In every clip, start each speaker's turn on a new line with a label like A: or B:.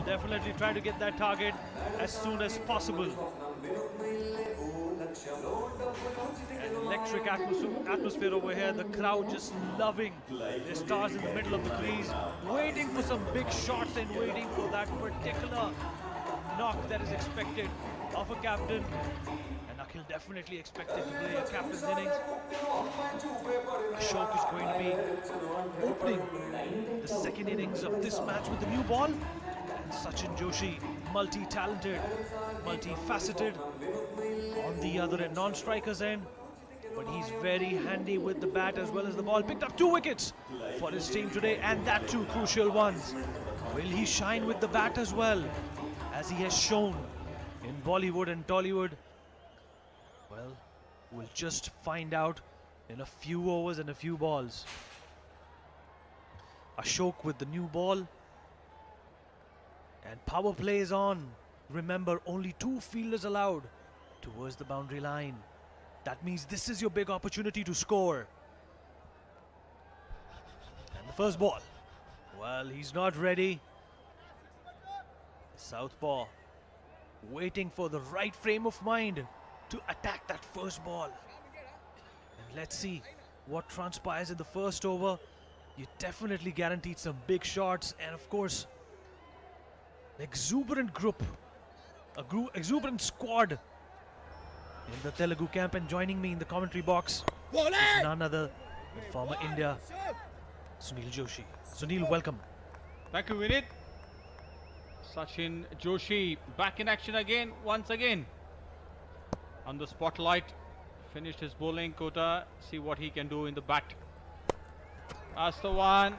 A: definitely try to get that target as soon as possible. An electric atmosphere over here, the crowd just loving their stars in the middle of the crease, waiting for some big shots and waiting for that particular knock that is expected of a captain. And Akhil definitely expected to play a captain's innings. Ashok is going to be opening the second innings of this match with the new ball. And Sachin Joshi, multi-talented, multi-faceted, on the other end, non-strikers end. But he's very handy with the bat as well as the ball. Picked up 2 wickets for his team today, and that 2 crucial ones. Will he shine with the bat as well, as he has shown in Bollywood and Tollywood? Well, we'll just find out in a few overs and a few balls. Ashok with the new ball. And power play is on. Remember, only 2 fielders allowed towards the boundary line. That means this is your big opportunity to score. And the first ball. Well, he's not ready. Southpaw waiting for the right frame of mind to attack that first ball. And let's see what transpires in the first over. You definitely guaranteed some big shots, and of course, an exuberant group, exuberant squad in the Telugu camp. And joining me in the commentary box is none other than former India Sunil Joshi. Sunil, welcome.
B: Thank you, Vinit. Sachin Joshi back in action again, once again. On the spotlight, finished his bowling quota. See what he can do in the bat. As the one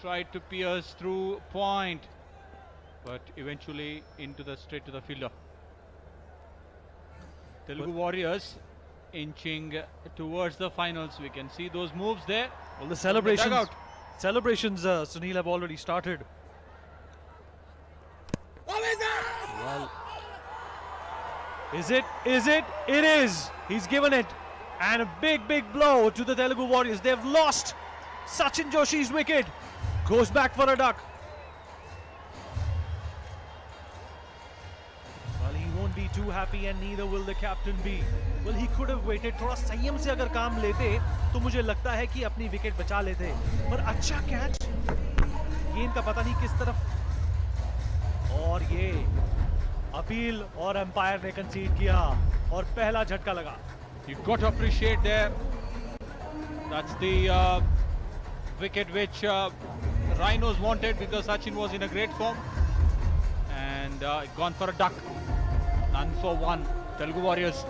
B: tried to pierce through point, but eventually straight to the fielder. Telugu Warriors inching towards the finals. We can see those moves there.
A: Well, the celebrations, Sunil, have already started. Well, is it? It is. He's given it. And a big blow to the Telugu Warriors. They've lost Sachin Joshi's wicket. Goes back for a duck. Well, he won't be too happy, and neither will the captain be. Well, he could have waited. थोड़ा संयम से अगर काम लेते तो मुझे लगता है कि अपनी विकेट बचा लेते. पर अच्छा कैच. गेंद का पता नहीं किस तरफ. और ये अपील और अंपायर ने कंसीड किया और पहला झटका लगा.
B: You got to appreciate there. That's the wicket which Rhinos wanted, because Sachin was in a great form, and gone for a duck. None for 1. Telugu Warriors.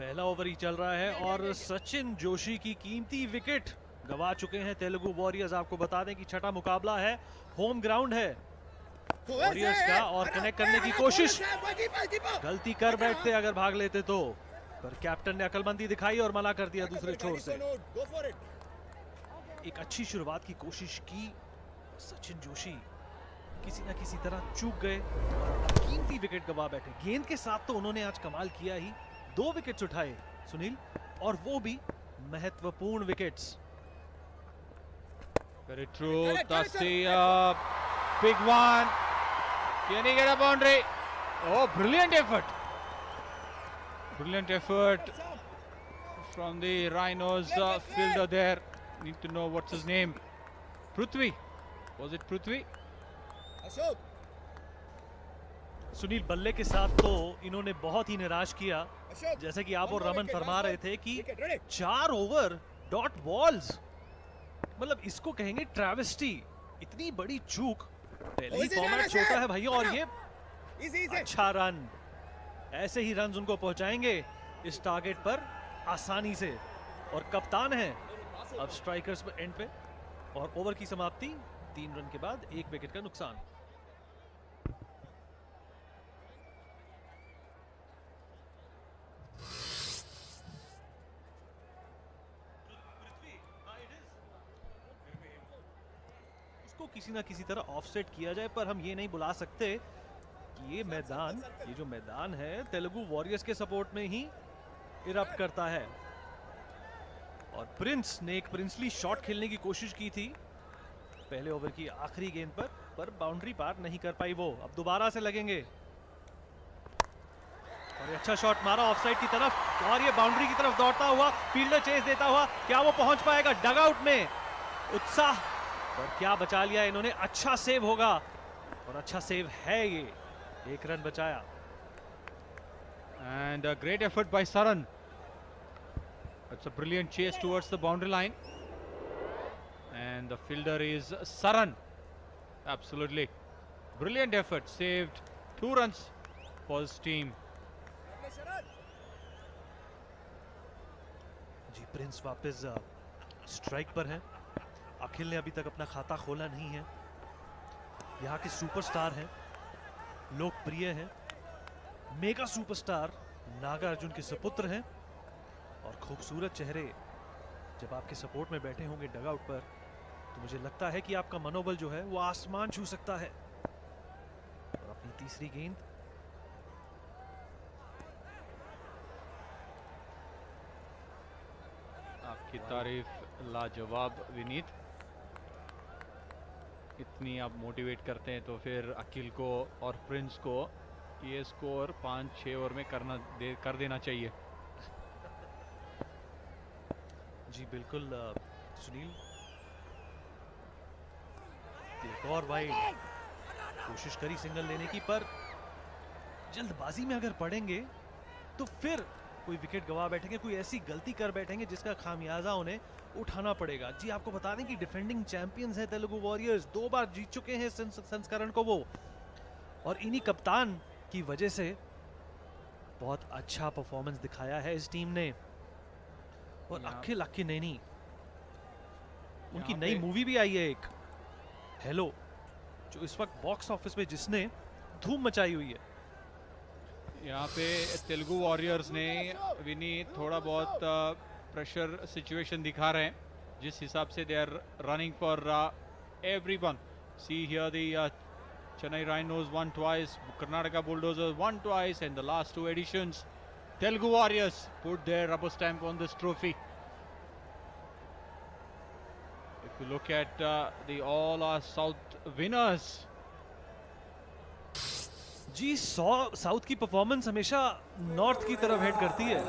A: पहला ओवर ही चल रहा है और सचिन जोशी की कीमती विकेट गवा चुके हैं तेलुगु वॉरियर्स. आपको बता दें कि छठा मुकाबला है, होम ग्राउंड है वॉरियर्स का, और कनेक्ट करने की कोशिश. गलती कर बैठते अगर भाग लेते तो, पर कैप्टन ने अकलमंदी दिखाई और मना कर दिया दूसरे छोर से. एक अच्छी शुरुआत की कोशिश की. सचिन जोशी किसी ना किसी तरह चूक गए, कीमती विकेट गवा बैठे. गेंद के साथ तो उन्होंने आज कमाल किया ही. 2 विकेट्स उठाए सुनील, और वो भी महत्वपूर्ण wickets.
B: Very true. That's the big one. Can he get a boundary? Oh, brilliant effort. Brilliant effort from the Rhinos fielder there. Need to know what's his name. Prithvi. Was it Prithvi?
A: Sunil, बल्ले के साथ तो इन्होंने बहुत ही निराश किया. जैसे कि आप और रमन फरमा रहे थे कि 4 ओवर डॉट बॉल्स, मतलब इसको कहेंगे ट्रैवेस्टी. इतनी बड़ी चूक. पहले ही फॉर्मेट छोटा है भैया, और ये अच्छा रन. ऐसे ही रन उनको पहुंचाएंगे इस टारगेट पर आसानी से, और कप्तान है अब स्ट्राइकर्स पे एंड पे। और ओवर की समाप्ति 3 रन के बाद 1 विकेट का नुकसान। उसको किसी ना किसी तरह ऑफसेट किया जाए, पर हम ये नहीं बुला सकते कि ये मैदान, ये जो मैदान है तेलुगु वॉरियर्स के सपोर्ट में ही इरप्ट करता है। और प्रिंस ने एक प्रिंसली शॉट खेलने की कोशिश की थी पहले ओवर की आखिरी गेंद पर बाउंड्री पार नहीं कर पाई वो। अब दोबारा से लगेंगे और ये अच्छा शॉट मारा ऑफसाइड की तरफ, और ये बाउंड्री की तरफ दौड़ता हुआ फील्डर चेस देता हुआ, क्या वो पहुंच पाएगा डगआउट में? उत्साह, और क्या बचा लिया इन्होंने। अच्छा सेव होगा, और अच्छा सेव है ये। 1 रन बचाया।
B: And a great effort by Saran. It's a brilliant chase towards the boundary line. And the fielder is Saran. Absolutely. Brilliant effort. Saved 2 runs for his team.
A: जी, प्रिंस वापस strike पर है। अखिल ने अभी तक अपना खाता खोला नहीं है। यहाँ के सुपरस्टार हैं, लोकप्रिय हैं, मेगा सुपरस्टार नागार्जुन के सुपुत्र हैं, और खूबसूरत चेहरे जब आपके सपोर्ट में बैठे होंगे डगआउट पर, तो मुझे लगता है कि आपका मनोबल जो है वो आसमान छू सकता है। और अपनी तीसरी गेंद,
B: आपकी तारीफ लाजवाब विनीत। इतनी आप मोटिवेट करते हैं तो फिर अखिल को और प्रिंस को ये स्कोर 5-6 ओवर में कर देना चाहिए।
A: जी बिल्कुल सुनील। एक और वाइड, कोशिश करी सिंगल लेने की, पर जल्दबाजी में अगर पड़ेंगे तो फिर कोई विकेट गवा बैठेंगे, कोई ऐसी गलती कर बैठेंगे जिसका खामियाजा उन्हें उठाना पड़ेगा। जी आपको बता दें कि डिफेंडिंग चैंपियंस है तेलुगु वॉरियर्स, 2 बार जीत चुके हैं संस्करण को वो, और इन्हीं कप्तान की वजह से बहुत अच्छा परफॉर्मेंस दिखाया है इस टीम ने। और अखिल अक्किनेनी, उनकी नई मूवी भी आई है एक, हेलो, जो इस वक्त बॉक्स ऑफिस पे जिसने धूम मचाई हुई है।
B: यहाँ पे तेलुगु वॉरियर्स ने विनीत थोड़ा बहुत प्रेशर सिचुएशन दिखा रहे हैं, जिस हिसाब से they are running for everyone. See here the Chennai Rhinos won twice, Karnataka Bulldozers won twice, and the last 2 editions Telugu Warriors put their rubber stamp on this trophy. If you look at the all our South winners,
A: जी south की performance हमेशा north की तरफ head करती है,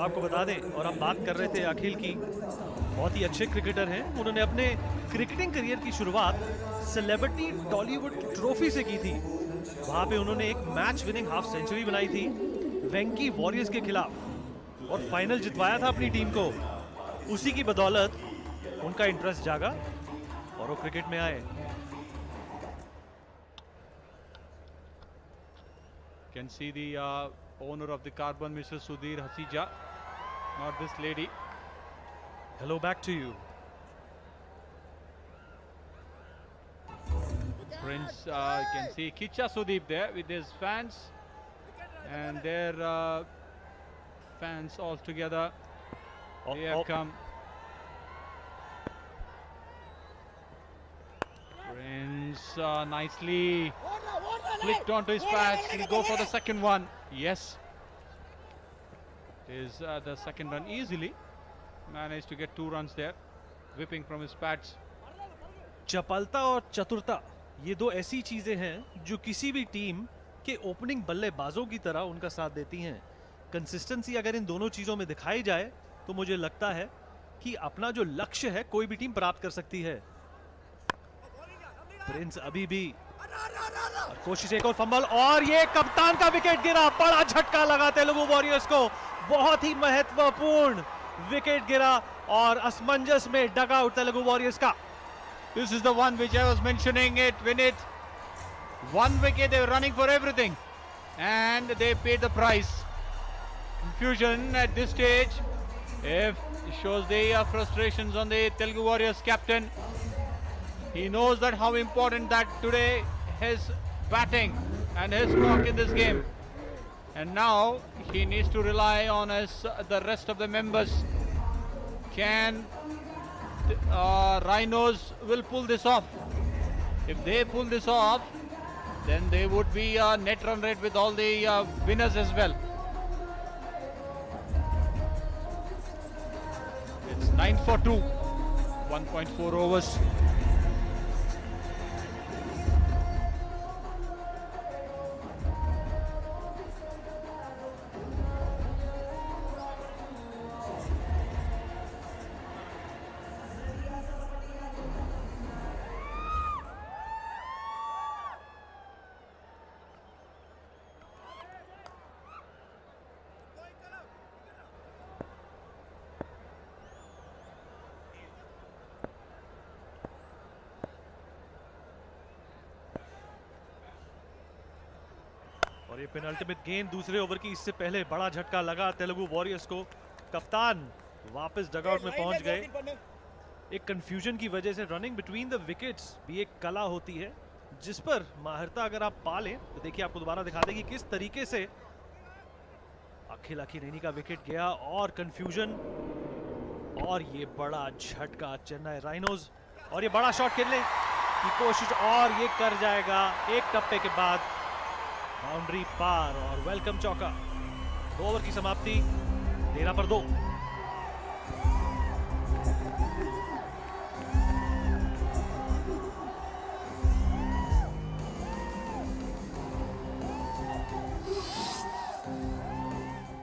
A: आपको बता दें। और हम बात कर रहे थे अखिल की, बहुत ही अच्छे क्रिकेटर हैं। उन्होंने अपने क्रिकेटिंग करियर की शुरुआत सेलिब्रिटी टॉलीवुड ट्रॉफी से की थी। वहां पे उन्होंने एक मैच विनिंग हाफ सेंचुरी बनाई थी वेंकी वॉरियर्स के खिलाफ, और फाइनल जितवाया था अपनी टीम को। उसी की बदौलत उनका इंटरेस्ट जागा और वो क्रिकेट में आए।
B: can see the owner of the Carbon, Mr. Sudhir Hasija, not this lady.
A: Hello back to you.
B: Prince, you can see Kicha Sudeep there with his fans, and their fans all together. They have come. Prince nicely flicked onto his pads. He'll go for the second one. Yes. Is the second run easily. Managed to get 2 runs there. Whipping from his pads.
A: चपलता और चतुरता, ये 2 ऐसी चीजें हैं जो किसी भी team के ओपनिंग बल्लेबाजों की तरह उनका साथ देती हैं। कंसिस्टेंसी अगर इन दोनों चीजों में दिखाई जाए तो मुझे लगता है कि अपना जो लक्ष्य है कोई भी टीम प्राप्त कर सकती है। प्रिंस अभी भी कोशिश, एक और फंबल, और ये कप्तान का विकेट गिरा। बड़ा झटका लगा तेलुगु वॉरियर्स को, बहुत ही महत्वपूर्ण विकेट गिरा और असमंजस में डगआउट तेलुगु वॉरियर्स का।
B: This is the one which I was mentioning it, Vinit. 1 wicket, they were running for everything, and they paid the price. confusion at this stage. If it shows the frustrations on the Telugu Warriors captain. He knows that how important that today his batting and his knock in this game. And now he needs to rely on the rest of the members. Can Rhinos will pull this off? If they pull this off, then they would be a net run rate with all the winners as well. It's 9 for 2, 1.4 overs.
A: और ये penultimate गेंद दूसरे over की, इससे पहले बड़ा झटका लगा तेलुगु वॉरियर्स को। कप्तान वापस डगआउट में पहुंच गए। एक कंफ्यूजन की वजह से रनिंग बिटवीन द विकेट्स भी एक कला होती है, जिस पर माहिरता अगर आप पा लें तो देखिए आपको दोबारा दिखा दें कि किस तरीके से अखिल अखिनेनी का विकेट गया और कंफ्यूजन, और ये बड़ा झटका चेन्नई राइनोज, और ये बड़ा शॉट खेलने की कोशिश और ये कर जाएगा एक टप्पे के बाद बाउंड्री पार और वेलकम चौका। 2 ओवर की समाप्ति, 13 पर 2।